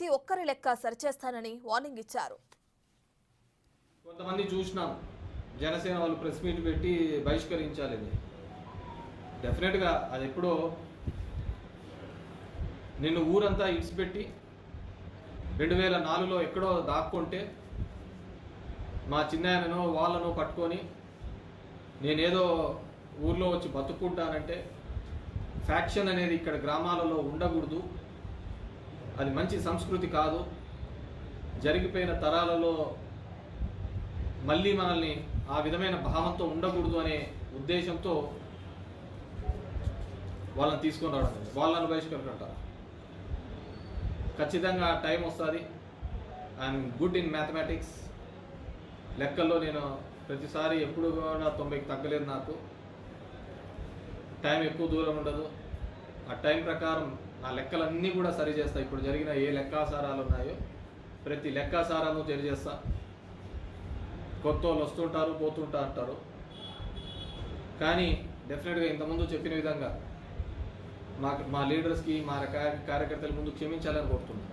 ప్రతి ఒక్కరి లెక్క సరిచేస్తానని వార్నింగ్ ఇచ్చారు. కొంతమంది చూసినాం, జనసేన వాళ్ళు ప్రెస్ మీట్ పెట్టి బహిష్కరించాలని. డెఫినెట్గా అది ఎప్పుడో నిన్ను ఊరంతా ఇడిచిపెట్టి 2004లో ఎక్కడో దాక్కుంటే మా చిన్నాయనను వాళ్ళను పట్టుకొని నేనేదో ఊర్లో వచ్చి బతుక్కుంటానంటే ఫ్యాక్షన్ అనేది ఇక్కడ గ్రామాలలో ఉండకూడదు, అది మంచి సంస్కృతి కాదు, జరిగిపోయిన తరాలలో మళ్ళీ మనల్ని ఆ విధమైన భావంతో ఉండకూడదు అనే ఉద్దేశంతో వాళ్ళని తీసుకొని రావడం, వాళ్ళని బహిష్కరించారు. ఖచ్చితంగా టైం వస్తుంది. ఐఎమ్ గుడ్ ఇన్ మ్యాథమెటిక్స్, లెక్కల్లో నేను ప్రతిసారి ఎప్పుడు కూడా 90కి తగ్గలేదు. నాకు టైం ఎక్కువ దూరం ఉండదు. ఆ టైం ప్రకారం నా లెక్కలన్నీ కూడా సరి చేస్తా. ఇప్పుడు జరిగిన ఏ లెక్కాసారాలు ఉన్నాయో ప్రతి లెక్కాసారాలను తెలియజేస్తా. కొత్త వాళ్ళు వస్తుంటారు, పోతుంటా అంటారు, కానీ డెఫినెట్గా ఇంతకుముందు చెప్పిన విధంగా మా లీడర్స్కి, మా కార్యకర్తల ముందు క్షమించాలని కోరుతున్నాను.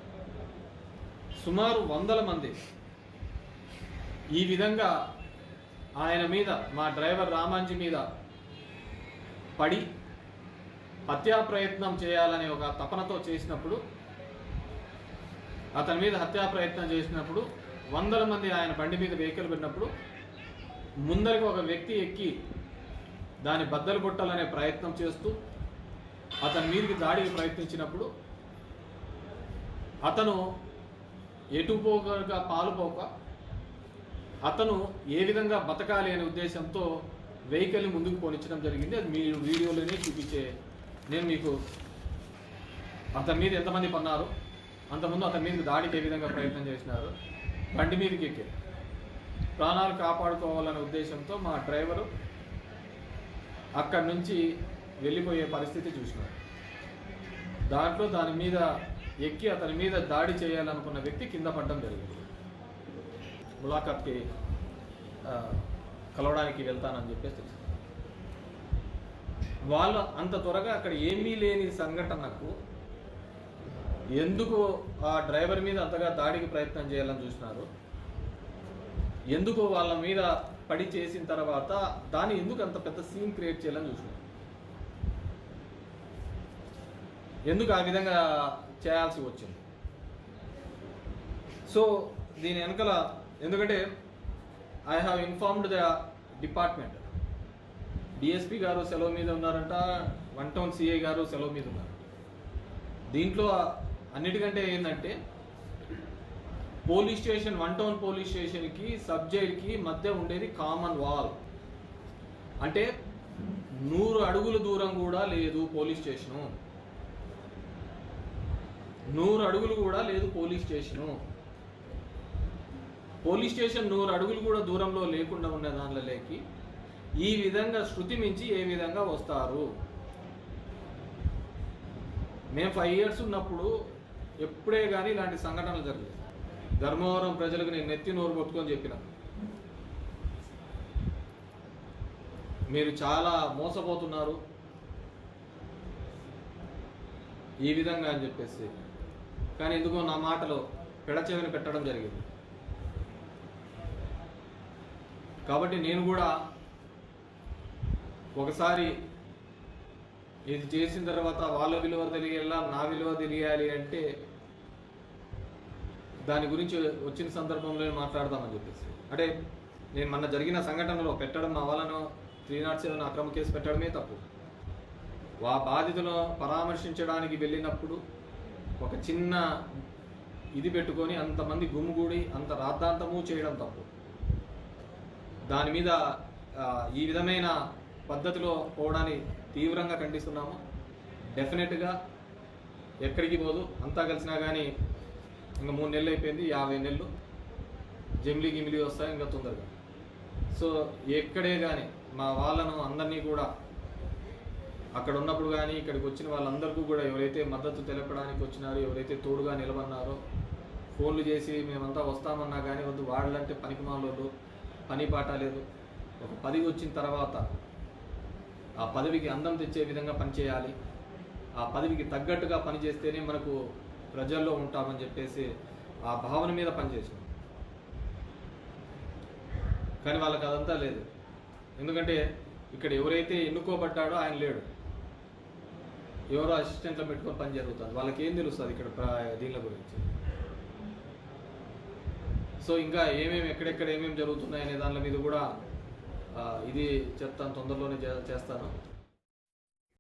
సుమారు 100 మంది ఈ విధంగా ఆయన మీద, మా డ్రైవర్ రామాంజీ మీద పడి హత్యా ప్రయత్నం చేయాలనే ఒక తపనతో చేసినప్పుడు, అతని మీద హత్యా ప్రయత్నం చేసినప్పుడు 100 మంది ఆయన బండి మీద వెహికల్ పెట్టినప్పుడు ముందరికి ఒక వ్యక్తి ఎక్కి దాన్ని బద్దలు కొట్టాలనే ప్రయత్నం చేస్తూ అతని మీదకి దాడికి ప్రయత్నించినప్పుడు అతను ఎటుపోగా పాలుపోక అతను ఏ విధంగా బతకాలి అనే ఉద్దేశంతో వెహికల్ని ముందుకు పోనించడం జరిగింది. అది మీ వీడియోలోనే చూపించే నేను మీకు అతని మీద ఎంతమంది పన్నారు, అంతకుముందు అతని మీదకి దాడికి ఏ విధంగా ప్రయత్నం చేసినారు, బండి మీదకి ఎక్కి ప్రాణాలు కాపాడుకోవాలనే ఉద్దేశంతో మా డ్రైవరు అక్కడి నుంచి వెళ్ళిపోయే పరిస్థితి చూసినారు. దాంట్లో దాని మీద ఎక్కి అతని మీద దాడి చేయాలనుకున్న వ్యక్తి కింద పడడం జరిగింది. ములాఖాత్కి కలవడానికి వెళ్తానని చెప్పేసి తెలుసు. వాళ్ళు అంత త్వరగా అక్కడ ఏమీ లేని సంఘటనకు ఎందుకు ఆ డ్రైవర్ మీద అంతగా దాడికి ప్రయత్నం చేయాలని చూసినారు, ఎందుకు వాళ్ళ మీద పడి చేసిన తర్వాత దాన్ని ఎందుకు అంత పెద్ద సీన్ క్రియేట్ చేయాలని చూసినారు, ఎందుకు ఆ విధంగా చేయాల్సి వచ్చింది. సో దీని వెనకాల ఎందుకంటే I have informed the department. DSP గారు సెలవు మీద ఉన్నారంట, 1 టౌన్ సిఐ గారు సెలవు మీద ఉన్నారు. దీంట్లో అన్నిటికంటే ఏంటంటే పోలీస్ స్టేషన్, 1 టౌన్ పోలీస్ స్టేషన్కి సబ్ జైలుకి మధ్య ఉండేది కామన్ వాల్. అంటే 100 అడుగుల దూరం కూడా లేదు పోలీస్ స్టేషను, 100 అడుగులు కూడా లేదు పోలీస్ స్టేషను. పోలీస్ స్టేషన్ 100 అడుగులు కూడా దూరంలో లేకుండా ఉన్న దానిలోకి ఈ విధంగా శృతి మించి ఏ విధంగా వస్తారు. మేము 5 years ఉన్నప్పుడు ఎప్పుడే కానీ ఇలాంటి సంఘటనలు జరగలేదు. ధర్మవరం ప్రజలకు నేను నెత్తి నోరు కొట్టుకొని చెప్పిన, మీరు చాలా మోసపోతున్నారు ఈ విధంగా అని చెప్పేసి. కానీ ఎందుకో నా మాటలో పెడచెవిని పెట్టడం జరిగింది. కాబట్టి నేను కూడా ఒకసారి ఇది చేసిన తర్వాత వాళ్ళ విలువ తెలియాలా, నా విలువ తెలియాలి అంటే దాని గురించి వచ్చిన సందర్భంలో మాట్లాడదామని చెప్పేసి. అంటే నేను మొన్న జరిగిన సంఘటనలో పెట్టడం, మా వాళ్ళను 307 అక్రమ కేసు పెట్టడమే తప్పు. బాధితులను పరామర్శించడానికి వెళ్ళినప్పుడు ఒక చిన్న ఇది పెట్టుకొని అంతమంది గుమ్ముగూడి అంత రాద్ధాంతము చేయడం తప్పు. దాని మీద ఈ విధమైన పద్ధతిలో పోవడాన్ని తీవ్రంగా ఖండిస్తున్నాము. డెఫినెట్గా ఎక్కడికి పోదు, అంతా కలిసినా కానీ ఇంకా 3 నెలలు అయిపోయింది, 50 నెలలు జమిలీ గిమిలీ వస్తాయి ఇంకా తొందరగా. సో ఎక్కడే కానీ మా వాళ్ళను అందరినీ కూడా అక్కడ ఉన్నప్పుడు కానీ ఇక్కడికి వచ్చిన వాళ్ళందరికీ కూడా ఎవరైతే మద్దతు తెలపడానికి వచ్చినారో, ఎవరైతే తోడుగా నిలబడినారో, ఫోన్లు చేసి మేమంతా వస్తామన్నా కానీ వద్దు, వాళ్ళంటే పనికిమాలోళ్ళు, పని పాట లేదు. ఒక పదవి వచ్చిన తర్వాత ఆ పదవికి అందం తెచ్చే విధంగా పనిచేయాలి. ఆ పదవికి తగ్గట్టుగా పనిచేస్తేనే మనకు ప్రజల్లో ఉంటామని చెప్పేసి ఆ భావన మీద పనిచేసాం. కానీ వాళ్ళకి అదంతా లేదు. ఎందుకంటే ఇక్కడ ఎవరైతే ఎన్నుకోబడ్డాడో ఆయన లేడు, ఎవరో అసిస్టెంట్లో పెట్టుకొని పని జరుగుతుంది. వాళ్ళకి ఏం తెలుస్తుంది ఇక్కడ దీనిల గురించి? సో ఇంకా ఎక్కడెక్కడ ఏమేమి జరుగుతున్నాయి అనే దాని మీద కూడా ఇది చెప్తాను, తొందరలోనే చేస్తాను.